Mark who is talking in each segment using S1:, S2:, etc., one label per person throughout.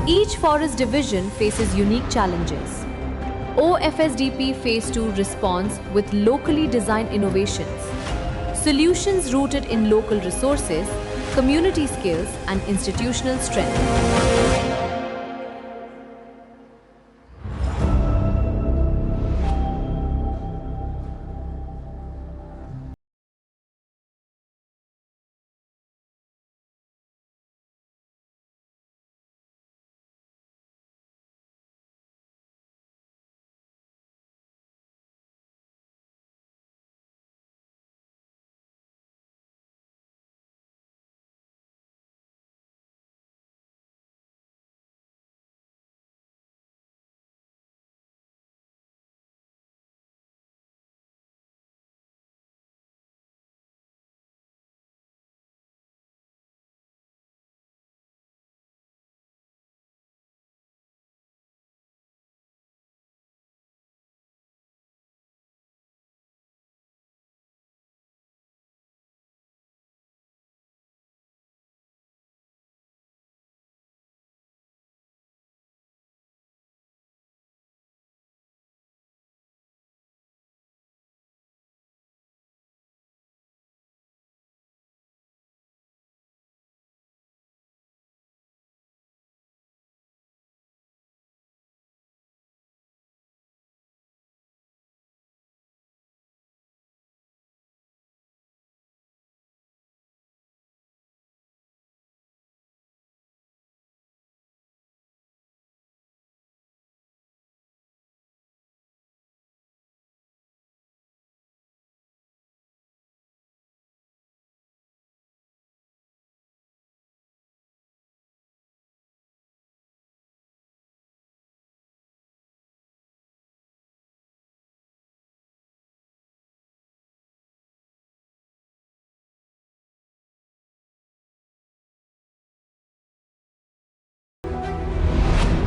S1: Each forest division faces unique challenges. OFSDP Phase 2 responds with locally designed innovations, solutions rooted in local resources, community skills and institutional strength.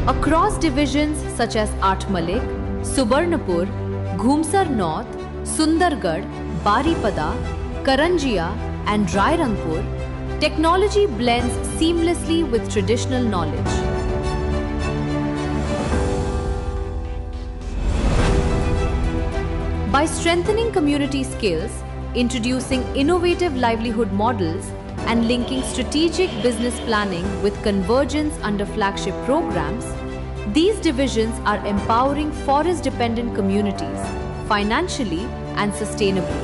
S1: Across divisions such as Atmalik, Subarnapur, Ghumsar North, Sundargarh, Baripada, Karanjia and Rairangpur, technology blends seamlessly with traditional knowledge. By strengthening community skills, introducing innovative livelihood models, and linking strategic business planning with convergence under flagship programs, these divisions are empowering forest-dependent communities financially and sustainably,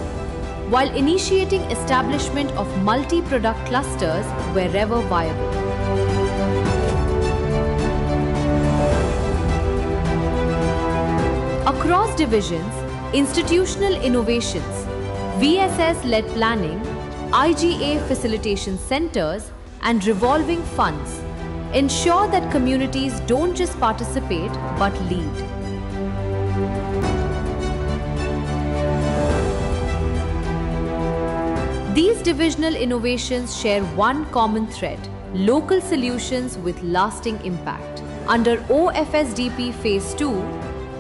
S1: while initiating establishment of multi-product clusters wherever viable. Across divisions, institutional innovations, VSS-led planning, IGA facilitation centers and revolving funds ensure that communities don't just participate but lead. These divisional innovations share one common thread: local solutions with lasting impact. Under OFSDP Phase 2,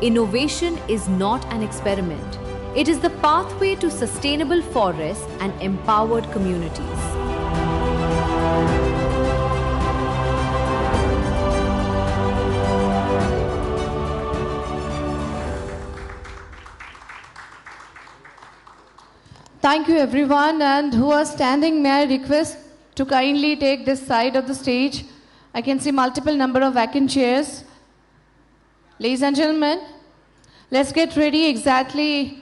S1: innovation is not an experiment. It is the pathway to sustainable forests and empowered communities.
S2: Thank you everyone, and who are standing, may I request to kindly take this side of the stage. I can see multiple number of vacant chairs. Ladies and gentlemen, let's get ready. Exactly,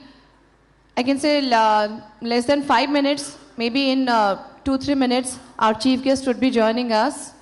S2: I can say less than 5 minutes, maybe in 2-3 minutes, our chief guest would be joining us.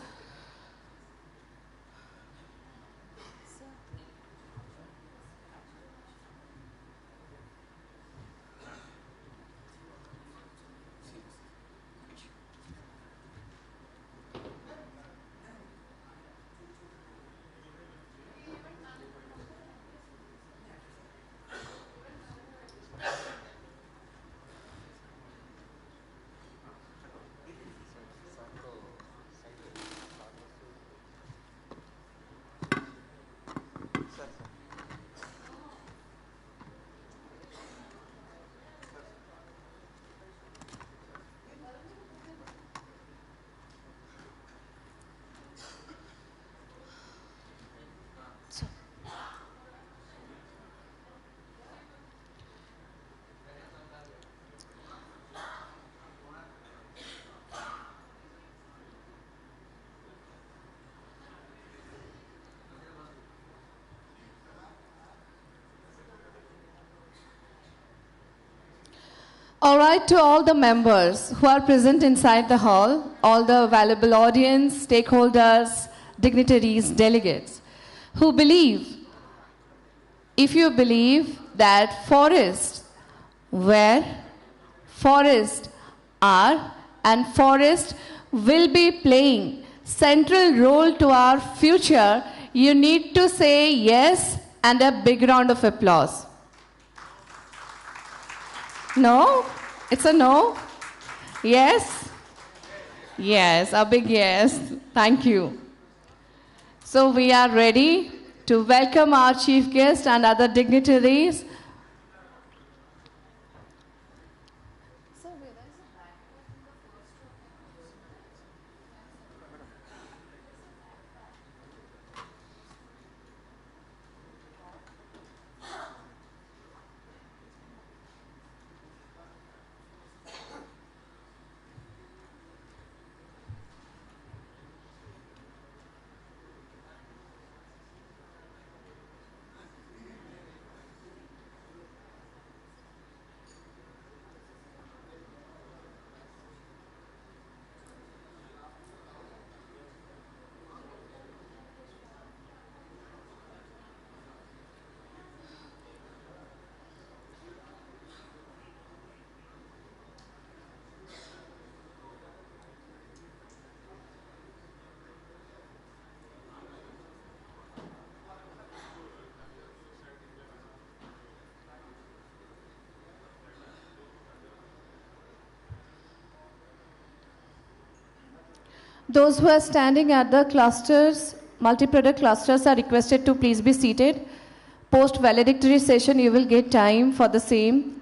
S2: All right, to all the members who are present inside the hall, all the valuable audience, stakeholders, dignitaries, delegates, who believe, if you believe that forests were, forests are, and forests will be playing central role to our future, you need to say yes and a big round of applause. No? It's a no? Yes? Yes, a big yes. Thank you. So we are ready to welcome our chief guest and other dignitaries. Those who are standing at the clusters, multi-product clusters, are requested to please be seated. Post valedictory session, you will get time for the same.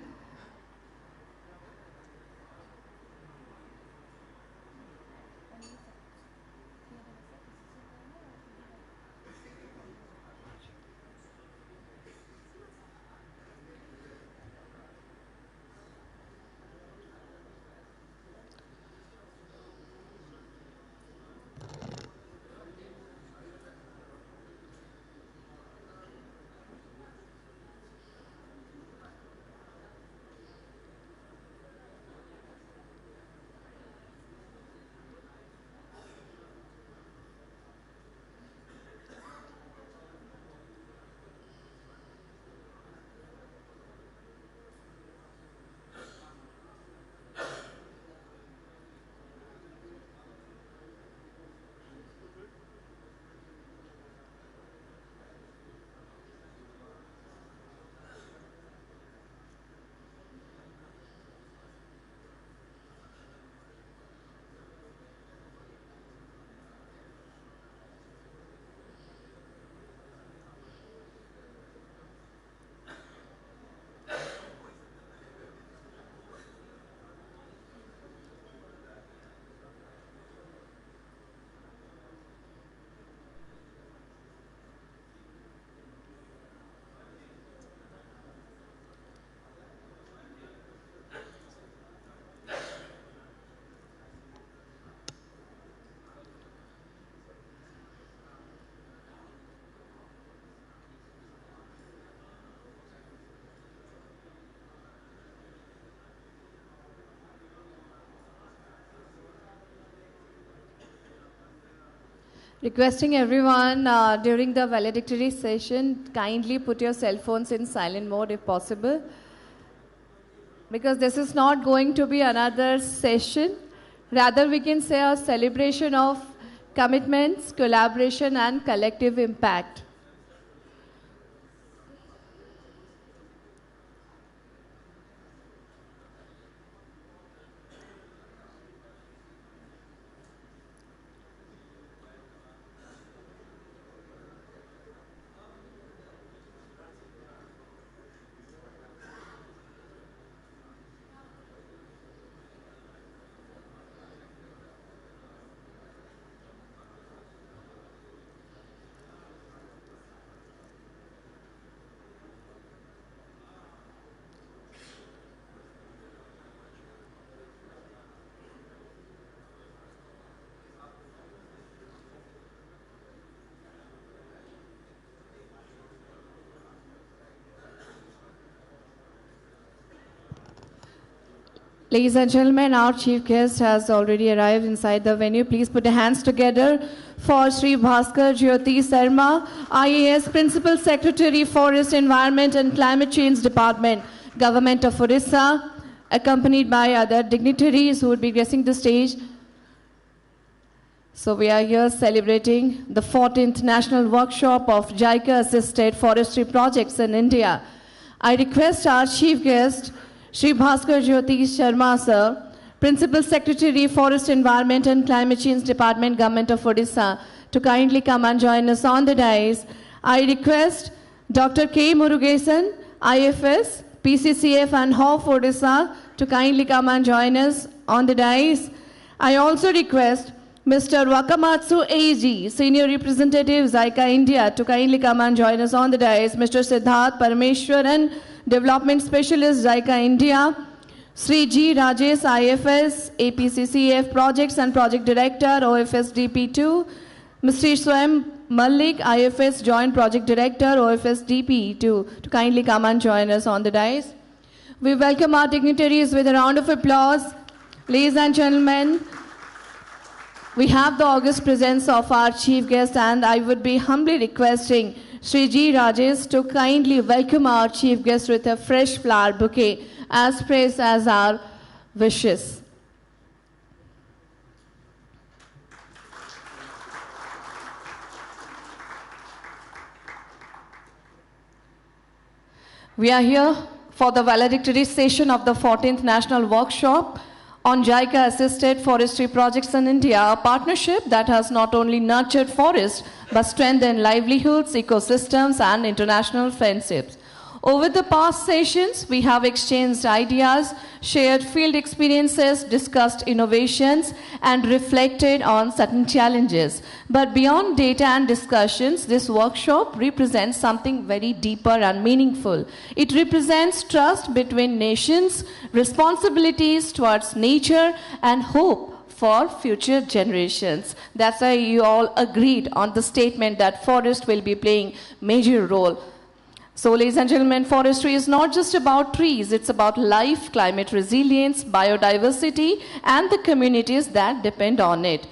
S2: Requesting everyone during the valedictory session, kindly put your cell phones in silent mode if possible. Because this is not going to be another session. Rather, we can say a celebration of commitments, collaboration, and collective impact. Ladies and gentlemen, our chief guest has already arrived inside the venue. Please put your hands together for Sri Bhaskar Jyoti Sarma, IAS Principal Secretary, Forest, Environment and Climate Change Department, Government of Orissa, accompanied by other dignitaries who would be gracing the stage. So we are here celebrating the 14th National Workshop of JICA-assisted forestry projects in India. I request our chief guest, Sri Bhaskar Jyoti Sharma, sir, Principal Secretary, Forest, Environment and Climate Change Department, Government of Odisha, to kindly come and join us on the dais. I request Dr. K. Murugesan, IFS, PCCF and HOF Odisha, to kindly come and join us on the dais. I also request Mr. Wakamatsu AG, Senior Representative, JICA India, to kindly come and join us on the dais. Mr. Siddharth Parameshwaran, Development Specialist, JICA India. Sri G. Rajesh, IFS, APCCF Projects and Project Director, OFS DP2. Mr. Swam Malik, IFS Joint Project Director, OFS DP2, to kindly come and join us on the dais. We welcome our dignitaries with a round of applause. Ladies and gentlemen, we have the august presence of our chief guest, and I would be humbly requesting Sri G. Rajesh to kindly welcome our chief guest with a fresh flower bouquet, as praised as our wishes. We are here for the valedictory session of the 14th National Workshop on JICA-assisted forestry projects in India, a partnership that has not only nurtured forests, but strengthened livelihoods, ecosystems, and international friendships. Over the past sessions, we have exchanged ideas, shared field experiences, discussed innovations, and reflected on certain challenges. But beyond data and discussions, this workshop represents something very deeper and meaningful. It represents trust between nations, responsibilities towards nature, and hope for future generations. That's why you all agreed on the statement that forest will be playing major role. So, ladies and gentlemen, forestry is not just about trees, it's about life, climate resilience, biodiversity, and the communities that depend on it.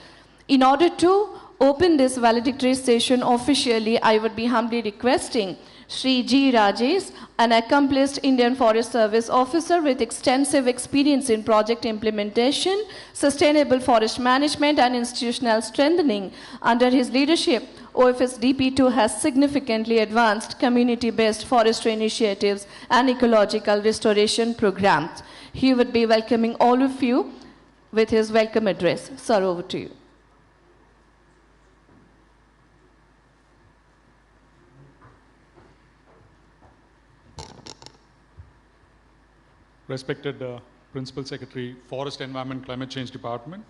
S2: In order to open this valedictory session officially, I would be humbly requesting Sri G. Rajesh, an accomplished Indian Forest Service officer with extensive experience in project implementation, sustainable forest management, and institutional strengthening. Under his leadership, OFS DP2 has significantly advanced community-based forestry initiatives and ecological restoration programs. He would be welcoming all of you with his welcome address. Sir, over to you.
S3: Respected Principal Secretary, Forest, Environment, Climate Change Department,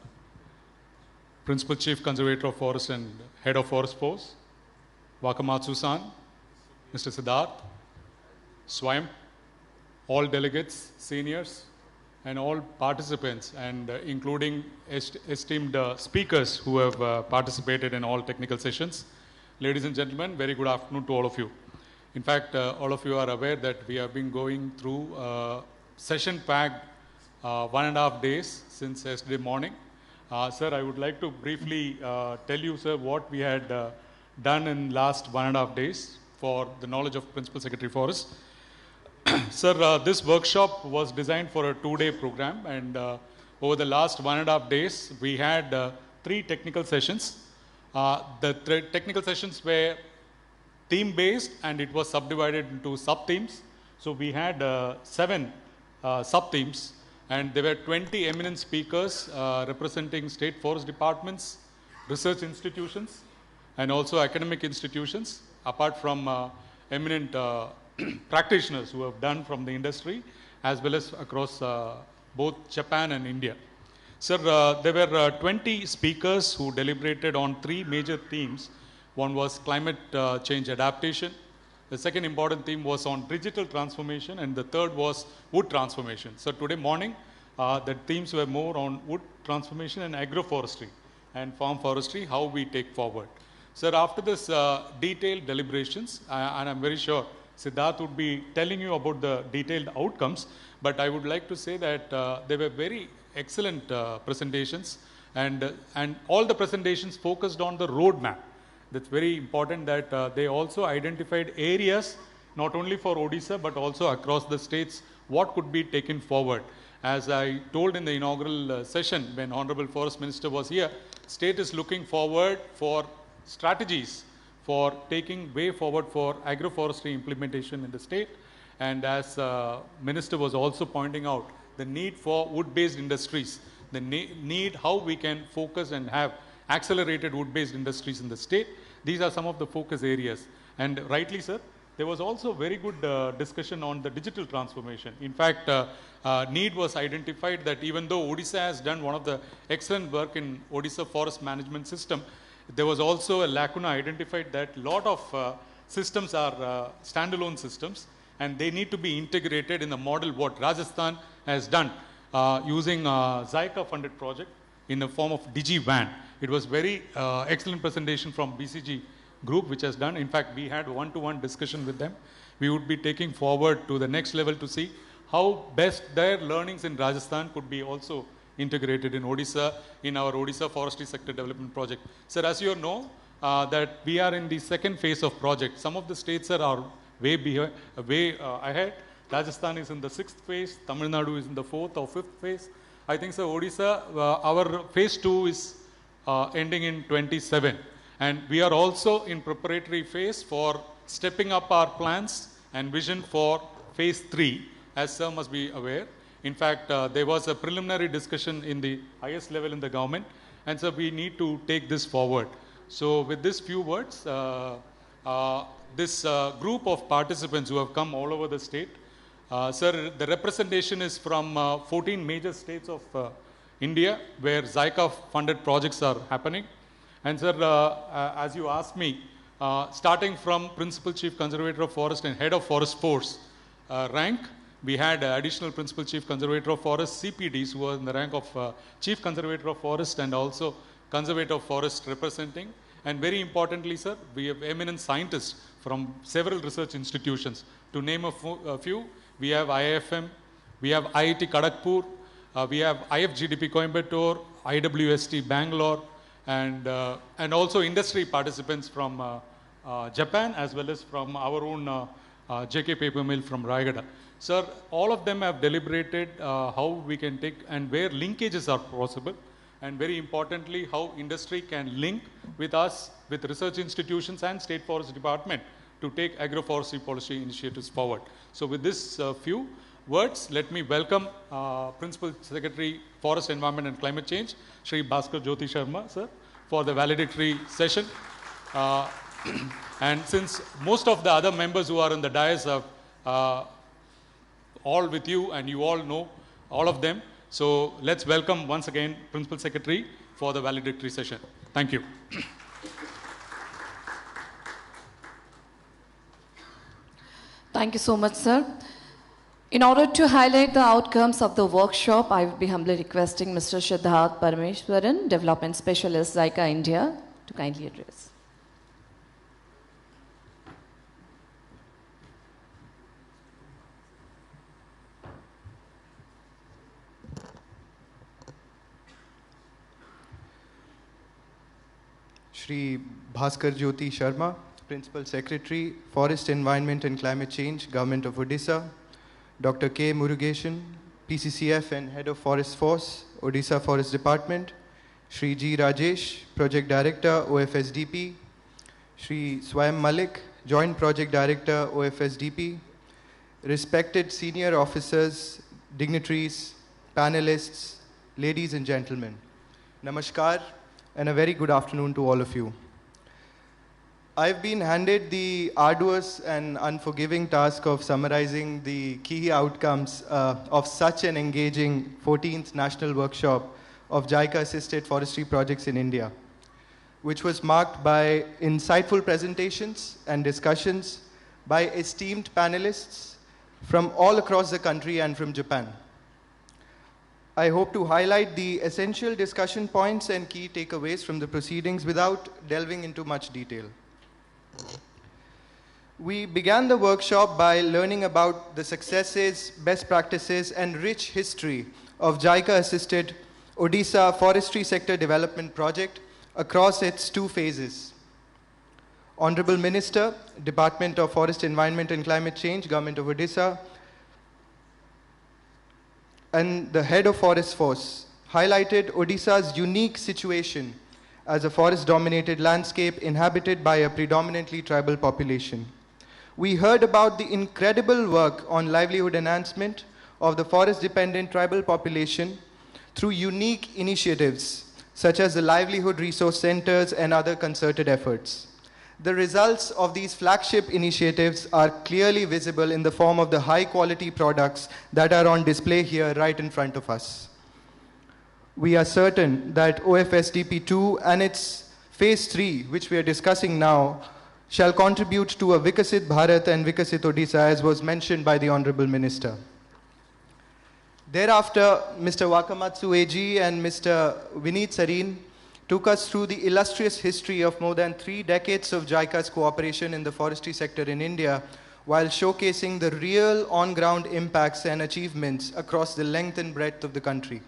S3: Principal Chief Conservator of Forest and Head of Forest Force, Wakamatsu-san, Mr. Siddharth, Swam, all delegates, seniors, and all participants, and including esteemed speakers who have participated in all technical sessions. Ladies and gentlemen, very good afternoon to all of you. In fact, all of you are aware that we have been going through session-packed 1.5 days since yesterday morning. Sir, I would like to briefly tell you, sir, what we had done in last 1.5 days for the knowledge of Principal Secretary Forest. Sir, this workshop was designed for a 2-day program, and over the last 1.5 days, we had 3 technical sessions. The technical sessions were theme-based, and it was subdivided into sub-themes. So we had 7 sub-themes, and there were 20 eminent speakers representing state forest departments, research institutions, and also academic institutions, apart from eminent practitioners who have done from the industry, as well as across both Japan and India. Sir, there were 20 speakers who deliberated on 3 major themes. One was climate change adaptation. The second important theme was on digital transformation, and the third was wood transformation. So today morning, the themes were more on wood transformation and agroforestry and farm forestry, how we take forward. Sir, after this detailed deliberations, and I'm very sure Siddharth would be telling you about the detailed outcomes, but I would like to say that they were very excellent presentations, and all the presentations focused on the roadmap. That's very important that they also identified areas not only for Odisha but also across the states what could be taken forward. As I told in the inaugural session when Honorable Forest Minister was here, state is looking forward for strategies for taking way forward for agroforestry implementation in the state. And as Minister was also pointing out, the need for wood-based industries, the need how we can focus and have accelerated wood-based industries in the state. These are some of the focus areas. And rightly, sir, there was also very good discussion on the digital transformation. In fact, need was identified that even though Odisha has done one of the excellent work in Odisha forest management system, there was also a lacuna identified that a lot of systems are standalone systems, and they need to be integrated in the model what Rajasthan has done using JICA funded project in the form of DigiVan. It was very excellent presentation from BCG group which has done. In fact, we had one-to-one discussion with them. We would be taking forward to the next level to see how best their learnings in Rajasthan could be also integrated in Odisha, in our Odisha Forestry Sector Development Project. Sir, as you know, that we are in the second phase of project. Some of the states are way ahead. Rajasthan is in the 6th phase, Tamil Nadu is in the 4th or 5th phase. I think, sir, Odisha, our phase 2 is ending in 27. And we are also in preparatory phase for stepping up our plans and vision for phase 3, as sir must be aware. In fact, there was a preliminary discussion in the highest level in the government, and so we need to take this forward. So with these few words, this group of participants who have come all over the state, sir, the representation is from 14 major states of India where JICA funded projects are happening. And sir, as you asked me, starting from Principal Chief Conservator of Forest and Head of Forest Force rank, we had additional Principal Chief Conservator of Forest CPDs who were in the rank of Chief Conservator of Forest and also Conservator of Forest representing. And very importantly, sir, we have eminent scientists from several research institutions. To name a few, we have IIFM, we have IIT Kharagpur, we have IFGDP Coimbatore, IWST Bangalore, and also industry participants from Japan as well as from our own JK paper mill from Raigada. Sir, all of them have deliberated how we can take and where linkages are possible, and very importantly how industry can link with us, with research institutions and State Forest Department to take agroforestry policy initiatives forward. So with this few words, let me welcome Principal Secretary Forest, Environment and Climate Change, Shri Bhaskar Jyoti Sharma, sir, for the valedictory session. And since most of the other members who are in the dais are all with you and you all know all of them, so let's welcome once again Principal Secretary for the valedictory session. Thank you.
S2: Thank you so much, sir. In order to highlight the outcomes of the workshop, I will be humbly requesting Mr. Siddharth Parameshwaran, Development Specialist, JICA India, to kindly address.
S4: Shri Bhaskar Jyoti Sharma, Principal Secretary, Forest, Environment and Climate Change, Government of Odisha. Dr. K. Murugesan, PCCF and Head of Forest Force, Odisha Forest Department. Shri G. Rajesh, Project Director, OFSDP. Shri Swayam Malik, Joint Project Director, OFSDP. Respected senior officers, dignitaries, panelists, ladies and gentlemen. Namaskar and a very good afternoon to all of you. I've been handed the arduous and unforgiving task of summarizing the key outcomes of such an engaging 14th National Workshop of JICA-assisted forestry projects in India, which was marked by insightful presentations and discussions by esteemed panelists from all across the country and from Japan. I hope to highlight the essential discussion points and key takeaways from the proceedings without delving into much detail. We began the workshop by learning about the successes, best practices, and rich history of JICA-assisted Odisha Forestry Sector Development Project across its 2 phases. Honorable Minister, Department of Forest, Environment and Climate Change, Government of Odisha, and the Head of Forest Force highlighted Odisha's unique situation as a forest-dominated landscape inhabited by a predominantly tribal population. We heard about the incredible work on livelihood enhancement of the forest-dependent tribal population through unique initiatives such as the livelihood resource centers and other concerted efforts. The results of these flagship initiatives are clearly visible in the form of the high-quality products that are on display here right in front of us. We are certain that OFSDP2 and its Phase 3, which we are discussing now, shall contribute to a Vikasit Bharat and Vikasit Odisha, as was mentioned by the Honorable Minister. Thereafter, Mr. Wakamatsu AG and Mr. Vineet Sareen took us through the illustrious history of more than 3 decades of JICA's cooperation in the forestry sector in India, while showcasing the real on-ground impacts and achievements across the length and breadth of the country.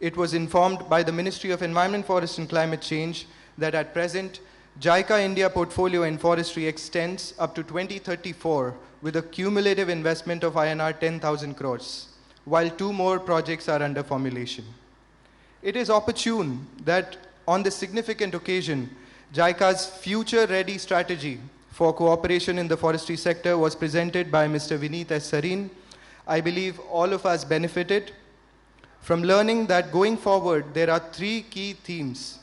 S4: It was informed by the Ministry of Environment, Forest and Climate Change that at present, JICA India portfolio in forestry extends up to 2034 with a cumulative investment of INR 10,000 crores, while 2 more projects are under formulation. It is opportune that on this significant occasion, JICA's future-ready strategy for cooperation in the forestry sector was presented by Mr. Vineet S. Sareen. I believe all of us benefited from learning that going forward, there are 3 key themes.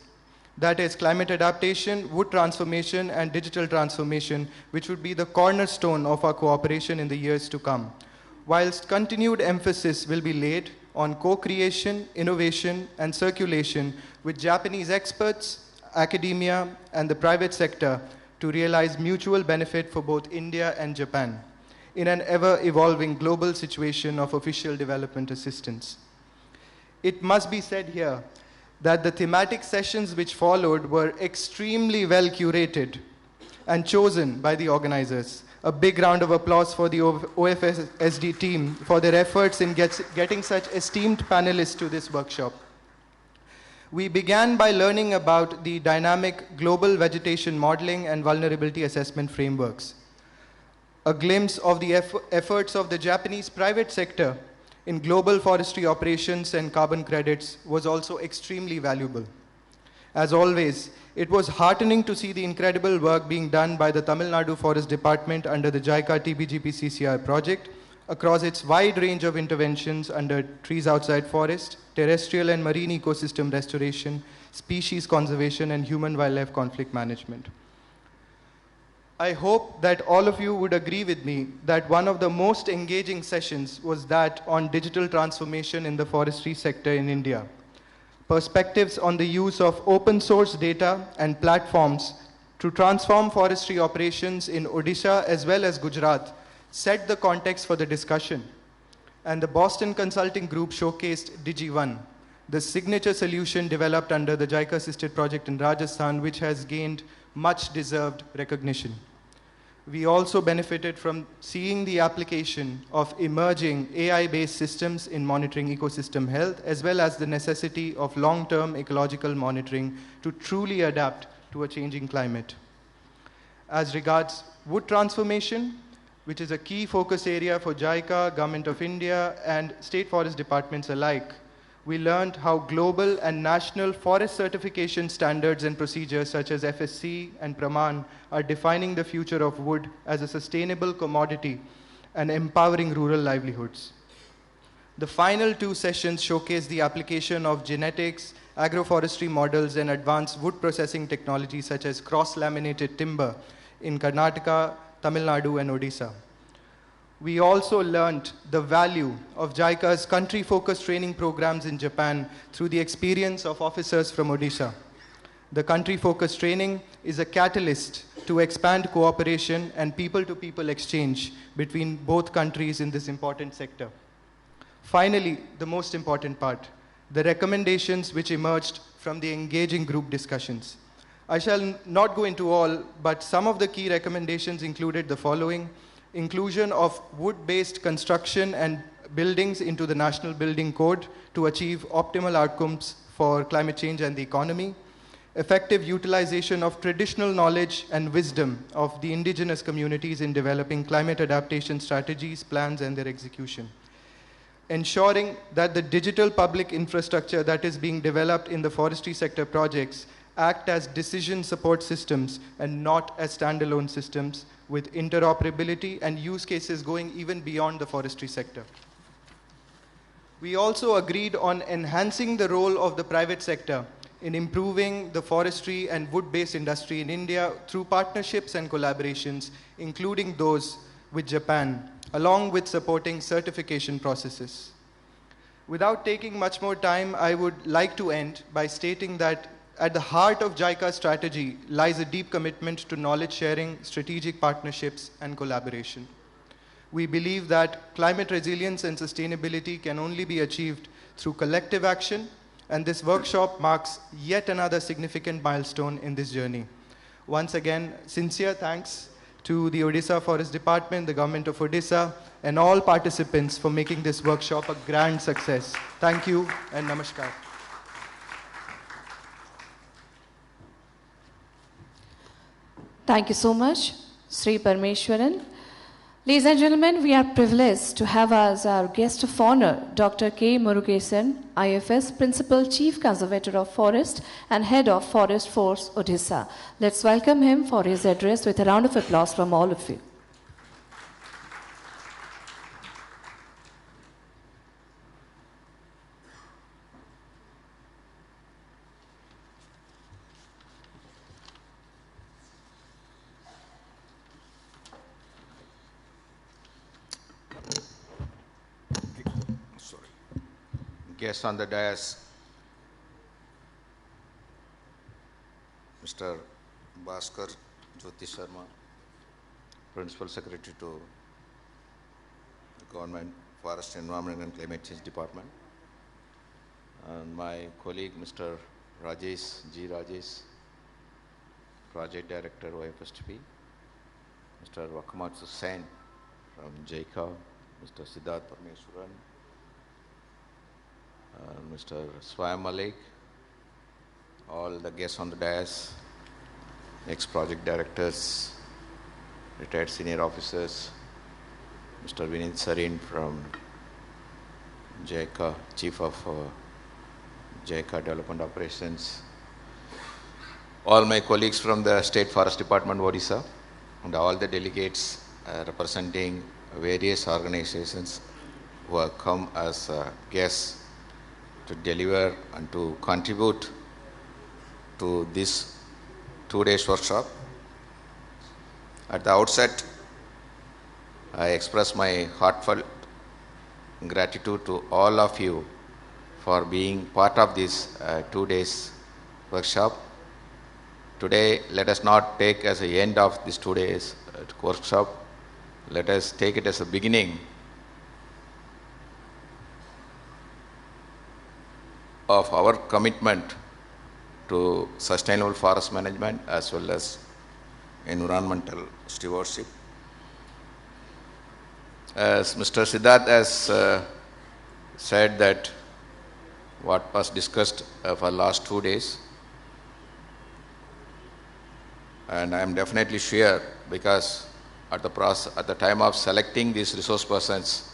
S4: That is climate adaptation, wood transformation, and digital transformation, which would be the cornerstone of our cooperation in the years to come. Whilst continued emphasis will be laid on co-creation, innovation, and circulation with Japanese experts, academia, and the private sector to realize mutual benefit for both India and Japan in an ever-evolving global situation of official development assistance. It must be said here that the thematic sessions which followed were extremely well curated and chosen by the organizers. A big round of applause for the OFSD team for their efforts in getting such esteemed panelists to this workshop. We began by learning about the dynamic global vegetation modeling and vulnerability assessment frameworks. A glimpse of the efforts of the Japanese private sector in global forestry operations and carbon credits was also extremely valuable. As always, it was heartening to see the incredible work being done by the Tamil Nadu Forest Department under the JICA TBGP CCR project across its wide range of interventions under trees outside forest, terrestrial and marine ecosystem restoration, species conservation, and human-wildlife conflict management. I hope that all of you would agree with me that one of the most engaging sessions was that on digital transformation in the forestry sector in India. Perspectives on the use of open source data and platforms to transform forestry operations in Odisha as well as Gujarat set the context for the discussion. And the Boston Consulting Group showcased DigiOne, the signature solution developed under the JICA-assisted project in Rajasthan, which has gained much deserved recognition. We also benefited from seeing the application of emerging AI-based systems in monitoring ecosystem health, as well as the necessity of long-term ecological monitoring to truly adapt to a changing climate. As regards wood transformation, which is a key focus area for JICA, Government of India, and state forest departments alike, we learned how global and national forest certification standards and procedures such as FSC and Praman are defining the future of wood as a sustainable commodity and empowering rural livelihoods. The final 2 sessions showcase the application of genetics, agroforestry models, and advanced wood processing technologies such as cross-laminated timber in Karnataka, Tamil Nadu, and Odisha. We also learned the value of JICA's country-focused training programs in Japan through the experience of officers from Odisha. The country-focused training is a catalyst to expand cooperation and people-to-people exchange between both countries in this important sector. Finally, the most important part, the recommendations which emerged from the engaging group discussions. I shall not go into all, but some of the key recommendations included the following: inclusion of wood-based construction and buildings into the National Building Code to achieve optimal outcomes for climate change and the economy; effective utilization of traditional knowledge and wisdom of the indigenous communities in developing climate adaptation strategies, plans, and their execution; ensuring that the digital public infrastructure that is being developed in the forestry sector projects act as decision support systems and not as standalone systems, with interoperability and use cases going even beyond the forestry sector. We also agreed on enhancing the role of the private sector in improving the forestry and wood-based industry in India through partnerships and collaborations, including those with Japan, along with supporting certification processes. Without taking much more time, I would like to end by stating that at the heart of JICA's strategy lies a deep commitment to knowledge sharing, strategic partnerships, and collaboration. We believe that climate resilience and sustainability can only be achieved through collective action, and this workshop marks yet another significant milestone in this journey. Once again, sincere thanks to the Odisha Forest Department, the Government of Odisha, and all participants for making this workshop a grand success. Thank you and namaskar.
S2: Thank you so much, Sri Parmeshwaran. Ladies and gentlemen, we are privileged to have as our guest of honor Dr. K. Murugesan, IFS Principal Chief Conservator of Forest and Head of Forest Force, Odisha. Let's welcome him for his address with a round of applause from all of you.
S5: Guests on the dais, Mr. Bhaskar Jyoti Sharma, Principal Secretary to Government Forest, Environment and Climate Change Department, and my colleague Mr. Rajesh, G. Rajesh, Project Director OFSTP, Mr. Wakamatsu Sen from JICA, Mr. Siddharth Parmeshwaran, Mr. Swayam Malik, all the guests on the dais, ex-project directors, retired senior officers, Mr. Vinit Sarin from JICA, Chief of JICA Development Operations, all my colleagues from the State Forest Department, Odisha, and all the delegates representing various organizations who have come as guests to deliver and to contribute to this 2 days workshop. At the outset, I express my heartfelt gratitude to all of you for being part of this 2 days workshop. Today, let us not take as the end of this 2 days workshop. Let us take it as a beginning of our commitment to sustainable forest management as well as environmental stewardship. As Mr. Siddharth has said that what was discussed for last 2 days, and I am definitely sure because at the time of selecting these resource persons,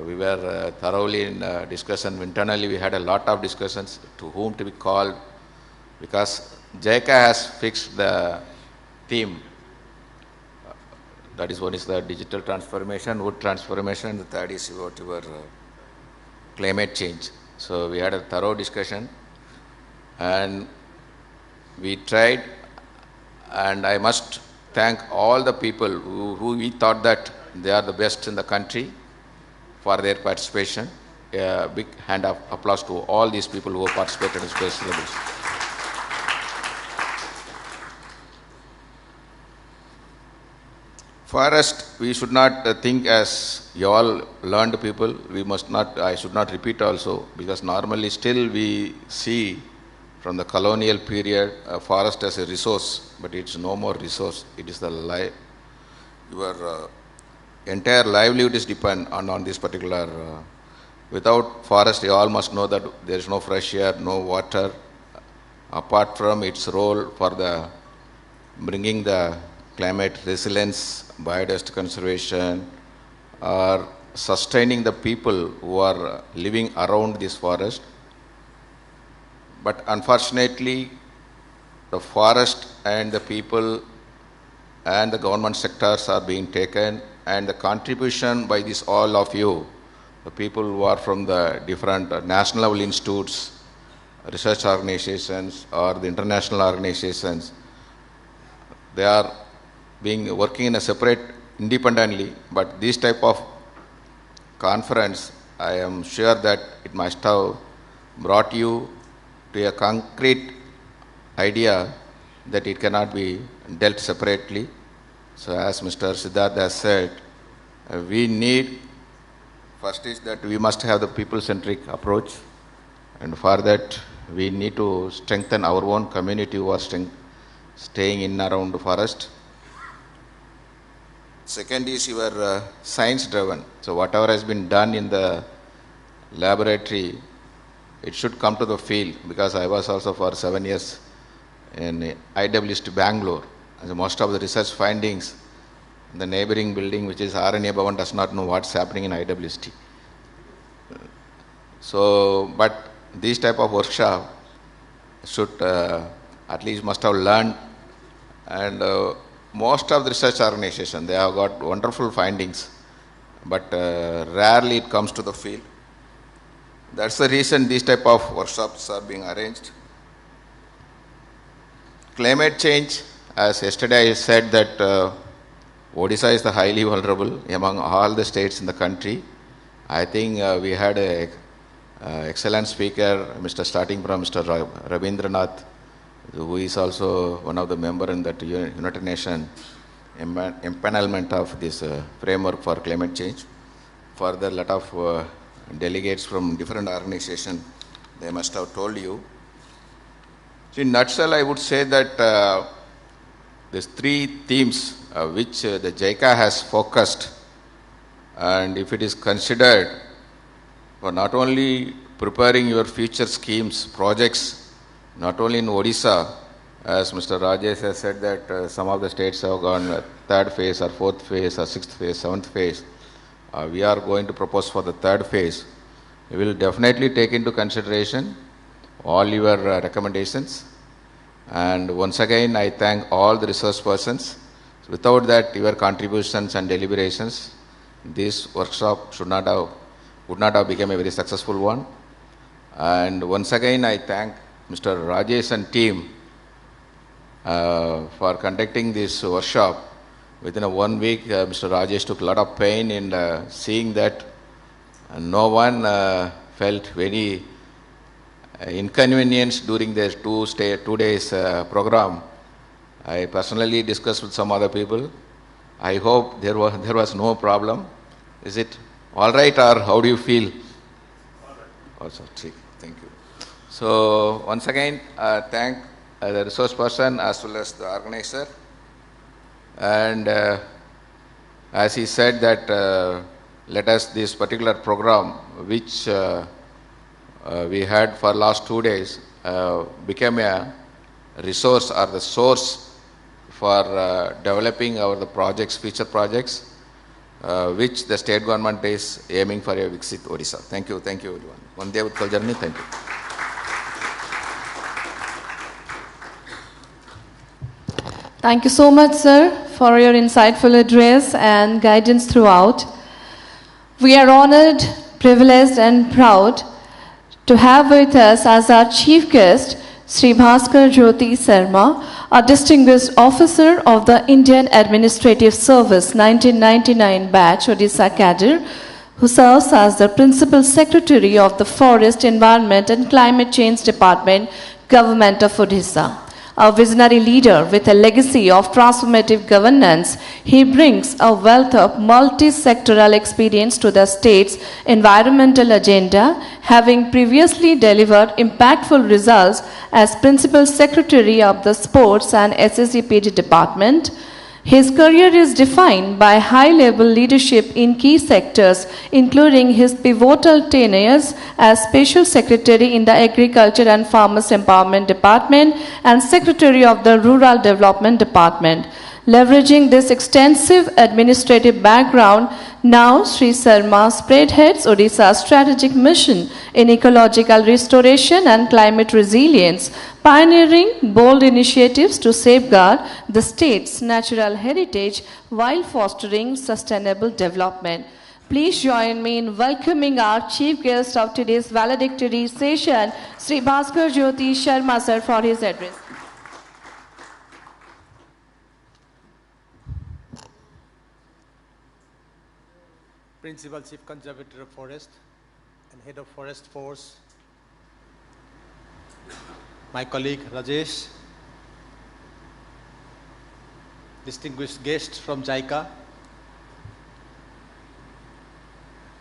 S5: we were thoroughly in discussion. Internally, we had a lot of discussions to whom to be called, because JICA has fixed the theme. That is, one is the digital transformation, wood transformation, and the third is about your climate change. So we had a thorough discussion, and we tried, and I must thank all the people who we thought that they are the best in the country for their participation. A big hand of applause to all these people who have participated in space syllabus. Forest, we should not think as you all learned people. We must not, I should not repeat also, because normally still we see from the colonial period, forest as a resource, but it's no more resource. It is the your entire livelihood is depend on this particular. Without forest, you all must know that there is no fresh air, no water. Apart from its role for the bringing the climate resilience, biodiversity conservation, or sustaining the people who are living around this forest. But unfortunately, the forest and the people and the government sectors are being taken, and the contribution by this all of you, the people who are from the different national level institutes, research organizations, or the international organizations, they are working in a separate, independently, but this type of conference, I am sure that it must have brought you to a concrete idea that it cannot be dealt separately. So as Mr. Siddharth has said, we need, first is that we must have the people-centric approach, and for that we need to strengthen our own community who are staying in around the forest. Second is your science-driven. So whatever has been done in the laboratory, it should come to the field, because I was also for 7 years in IWST Bangalore. And most of the research findings, the neighboring building, which is RNA Bhavan, does not know what's happening in IWST. So, but this type of workshop should at least must have learned, and most of the research organizations, they have got wonderful findings, but rarely it comes to the field. That's the reason these type of workshops are being arranged. Climate change, as yesterday I said that Odisha is the highly vulnerable among all the states in the country. I think we had a excellent speaker, starting from Mr. Rabindranath, who is also one of the member in that United Nations empanelment of this framework for climate change. Further, a lot of delegates from different organizations, they must have told you. So in nutshell, I would say that there's three themes which the JICA has focused, and if it is considered for not only preparing your future schemes, projects, not only in Odisha, as Mr. Rajesh has said that some of the states have gone third phase or fourth phase or sixth phase, seventh phase. We are going to propose for the third phase. We will definitely take into consideration all your recommendations. And once again, I thank all the resource persons. Without that, your contributions and deliberations, this workshop would not have become a very successful one. And once again, I thank Mr. Rajesh and team for conducting this workshop. Within a 1 week, Mr. Rajesh took a lot of pain in seeing that no one felt very inconvenience during their 2 days program. I personally discussed with some other people. I hope there was no problem. Is it all right, or how do you feel? All right. Also, thank you. So once again, thank the resource person as well as the organizer. And as he said that let us this particular program which we had for last 2 days became a resource or the source for developing the projects, future projects, which the state government is aiming for a Viksit Odisha. Thank you everyone. Vande Utkal Journey, thank you.
S2: Thank you so much, sir, for your insightful address and guidance throughout. We are honored, privileged and proud to have with us as our chief guest, Sri Bhaskar Jyoti Sarma, a distinguished officer of the Indian Administrative Service 1999 batch Odisha cadre, who serves as the Principal Secretary of the Forest, Environment and Climate Change Department, Government of Odisha. A visionary leader with a legacy of transformative governance, he brings a wealth of multi-sectoral experience to the state's environmental agenda, having previously delivered impactful results as Principal Secretary of the Sports and SSEPD Department. His career is defined by high-level leadership in key sectors, including his pivotal tenures as Special Secretary in the Agriculture and Farmers Empowerment Department and Secretary of the Rural Development Department. Leveraging this extensive administrative background, now Sri Sharma spearheads Odisha's strategic mission in ecological restoration and climate resilience, pioneering bold initiatives to safeguard the state's natural heritage while fostering sustainable development. Please join me in welcoming our chief guest of today's valedictory session, Sri Bhaskar Jyoti Sharma sir, for his address.
S6: Principal Chief Conservator of Forest and Head of Forest Force, my colleague Rajesh, distinguished guests from JICA,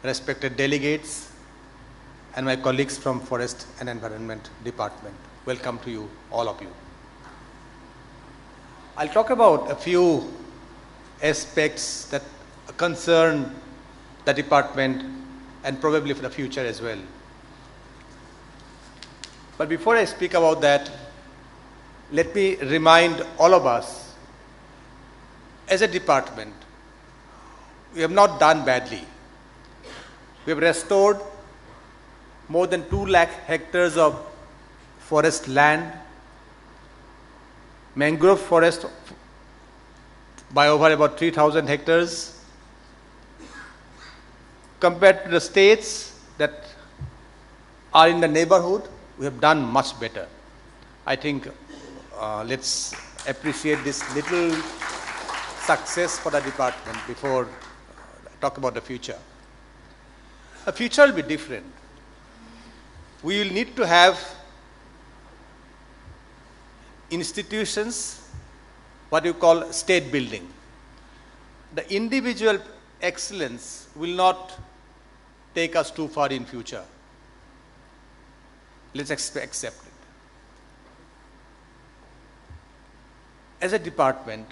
S6: respected delegates, and my colleagues from Forest and Environment Department. Welcome to you, all of you. I'll talk about a few aspects that concern the department and probably for the future as well. But before I speak about that, let me remind all of us, as a department, we have not done badly. We have restored more than 2 lakh hectares of forest land, mangrove forest by over about 3,000 hectares. Compared to the states that are in the neighborhood, we have done much better. I think let's appreciate this little success for the department before I talk about the future. The future will be different. We will need to have institutions, what you call state building. The individual excellence will not take us too far in future. Let's accept it. As a department,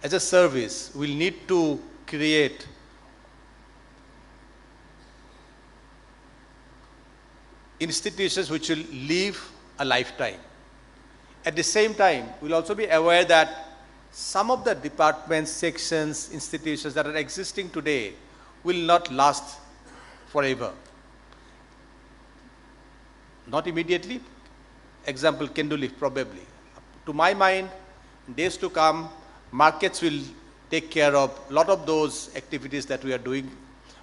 S6: as a service, we'll need to create institutions which will live a lifetime. At the same time, we'll also be aware that some of the departments, sections, institutions that are existing today will not last forever. Not immediately. Example, Kendulif probably. To my mind, in days to come, markets will take care of a lot of those activities that we are doing.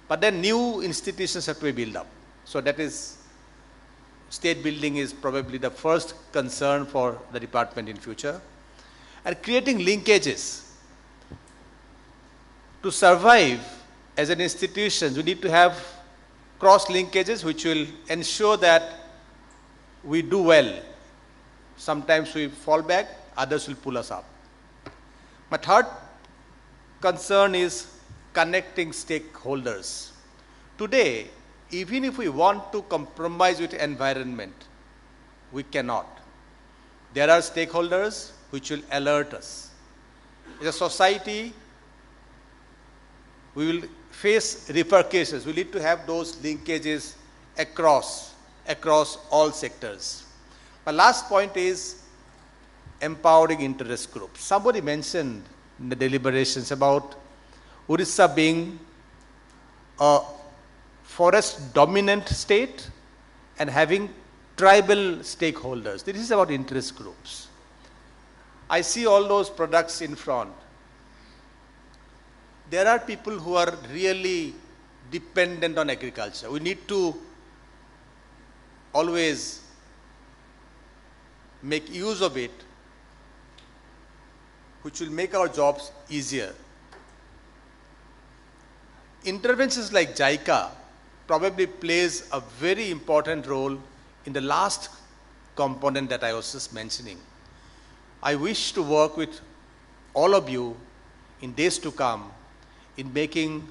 S6: But then new institutions have to be built up. So that is, state building is probably the first concern for the department in future. And creating linkages. To survive as an institution, we need to have cross linkages which will ensure that we do well. Sometimes we fall back, others will pull us up. My third concern is connecting stakeholders. Today, even if we want to compromise with environment, we cannot. There are stakeholders which will alert us. As a society, we will face repercussions. We need to have those linkages across all sectors. My last point is empowering interest groups. Somebody mentioned in the deliberations about Odisha being a forest dominant state and having tribal stakeholders. This is about interest groups. I see all those products in front. There are people who are really dependent on agriculture. We need to always make use of it, which will make our jobs easier. Interventions like JICA probably plays a very important role in the last component that I was just mentioning. I wish to work with all of you in days to come in making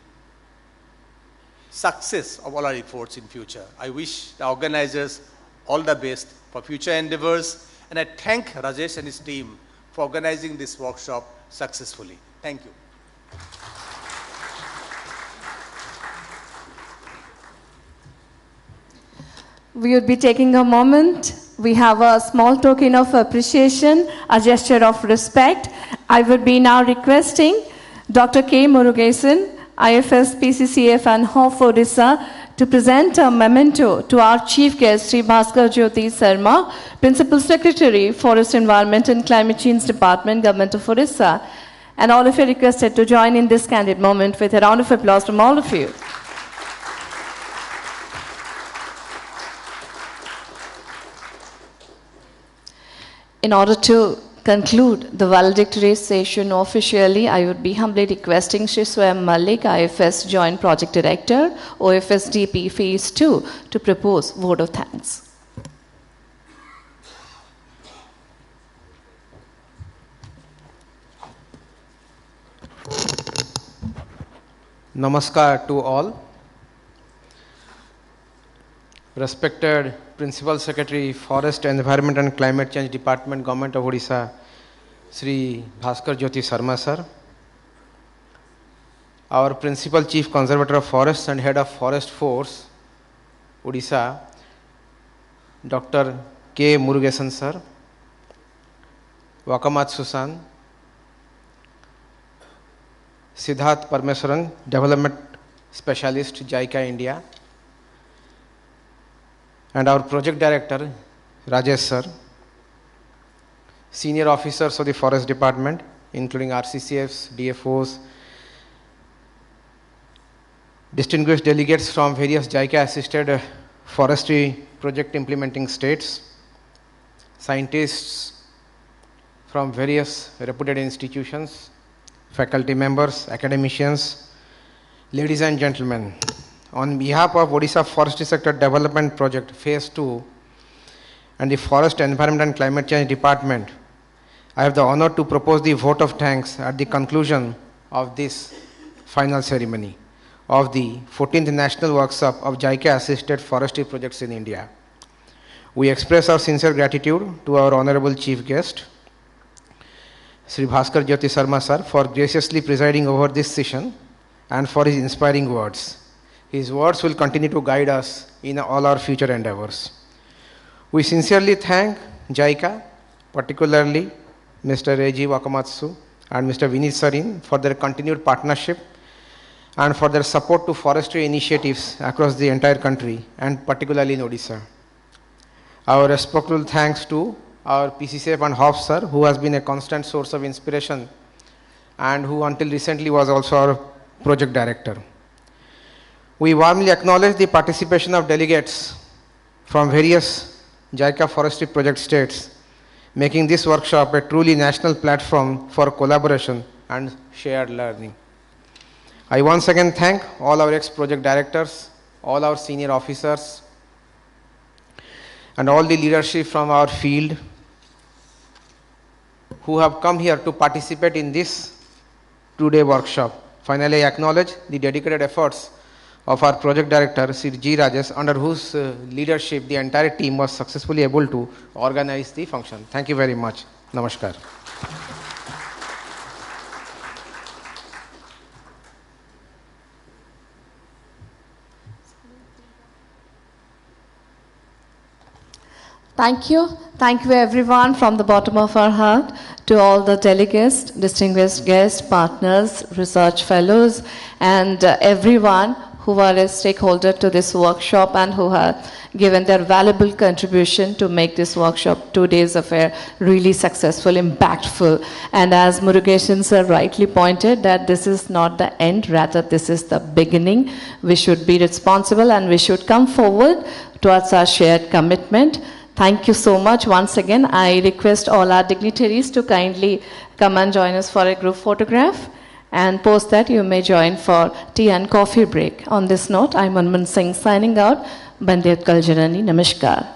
S6: success of all our efforts in future. I wish the organizers all the best for future endeavors, and I thank Rajesh and his team for organizing this workshop successfully. Thank you.
S2: We would be taking a moment. We have a small token of appreciation, a gesture of respect. I would be now requesting Dr. K. Murugesan, IFS, PCCF and HOF Odisha, to present a memento to our chief guest, Sri Bhaskar Jyoti Sarma, Principal Secretary, Forest Environment and Climate Change Department, Government of Odisha. And all of you are requested to join in this candid moment with a round of applause from all of you. In order to conclude the valedictory session officially, I would be humbly requesting Shri Swayam Malik, IFS Joint Project Director, OFSDP Phase 2, to propose vote of thanks.
S7: Namaskar to all. Respected Principal Secretary, Forest, Environment and Climate Change Department, Government of Odisha, Sri Bhaskar Jyoti Sarma sir. Our Principal Chief Conservator of Forests and Head of Forest Force, Odisha, Dr. K. Murugesan sir. Wakamatsu-san. Siddharth Parmeswaran, Development Specialist, JICA India. And our Project Director, Rajesh sir. Senior officers of the Forest Department, including RCCFs, DFOs, distinguished delegates from various JICA-assisted forestry project implementing states, scientists from various reputed institutions, faculty members, academicians, ladies and gentlemen. On behalf of Odisha Forestry Sector Development Project Phase 2 and the Forest, Environment and Climate Change Department, I have the honor to propose the vote of thanks at the conclusion of this final ceremony of the 14th National Workshop of JICA-assisted forestry projects in India. We express our sincere gratitude to our honorable chief guest, Sri Bhaskar Jyoti Sarma sir, for graciously presiding over this session and for his inspiring words. His words will continue to guide us in all our future endeavors. We sincerely thank JICA, particularly Mr. Reiji Wakamatsu and Mr. Vinit Sarin for their continued partnership and for their support to forestry initiatives across the entire country and particularly in Odisha. Our respectful thanks to our PCCF and HOF sir, who has been a constant source of inspiration and who until recently was also our project director. We warmly acknowledge the participation of delegates from various JICA forestry project states, making this workshop a truly national platform for collaboration and shared learning. I once again thank all our ex-project directors, all our senior officers, and all the leadership from our field who have come here to participate in this two-day workshop. Finally, I acknowledge the dedicated efforts of our project director, Sri G. Rajesh, under whose leadership the entire team was successfully able to organize the function. Thank you very much. Namaskar.
S2: Thank you. Thank you everyone from the bottom of our heart to all the delegates, distinguished guests, partners, research fellows, and everyone who are a stakeholder to this workshop and who have given their valuable contribution to make this workshop 2 days affair really successful, impactful. And as Murugesan sir rightly pointed, that this is not the end, rather this is the beginning. We should be responsible and we should come forward towards our shared commitment. Thank you so much. Once again, I request all our dignitaries to kindly come and join us for a group photograph. And post that, you may join for tea and coffee break. On this note, I'm Manman Singh signing out. Bande Utkal Janani. Namaskar.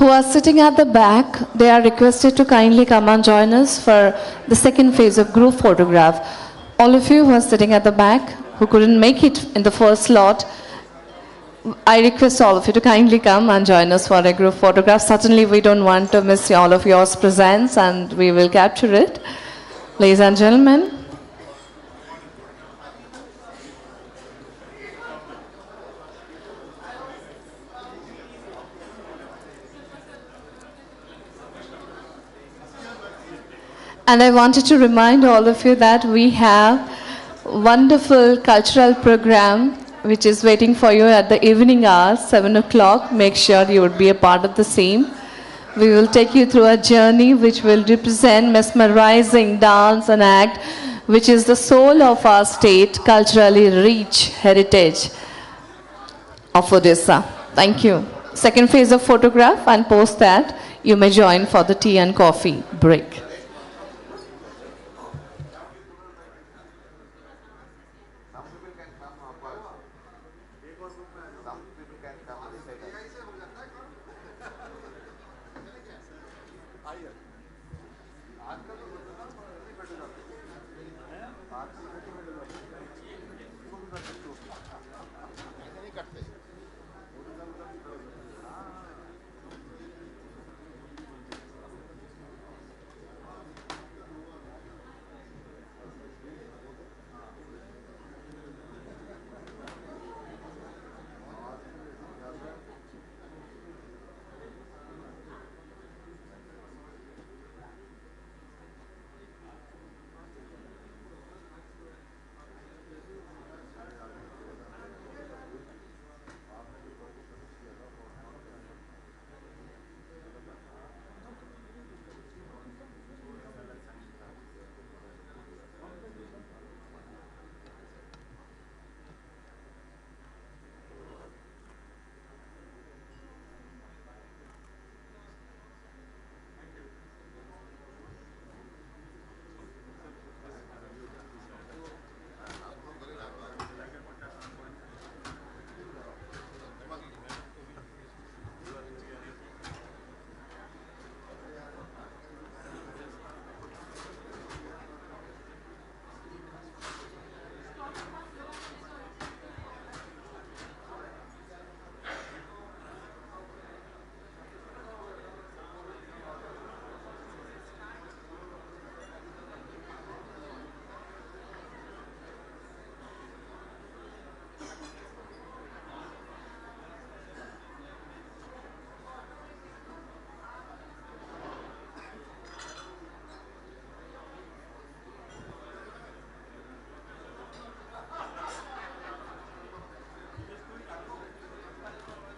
S2: who are sitting at the back, they are requested to kindly come and join us for the second phase of group photograph. All of you who are sitting at the back, who couldn't make it in the first slot, I request all of you to kindly come and join us for a group photograph. Certainly we don't want to miss all of yours presence, and we will capture it. Ladies and gentlemen. And I wanted to remind all of you that we have a wonderful cultural program which is waiting for you at the evening hours, 7 o'clock. Make sure you would be a part of the same. We will take you through a journey which will represent mesmerizing dance and act, which is the soul of our state, culturally rich heritage of Odisha. Thank you. Second phase of photograph, and post that you may join for the tea and coffee break.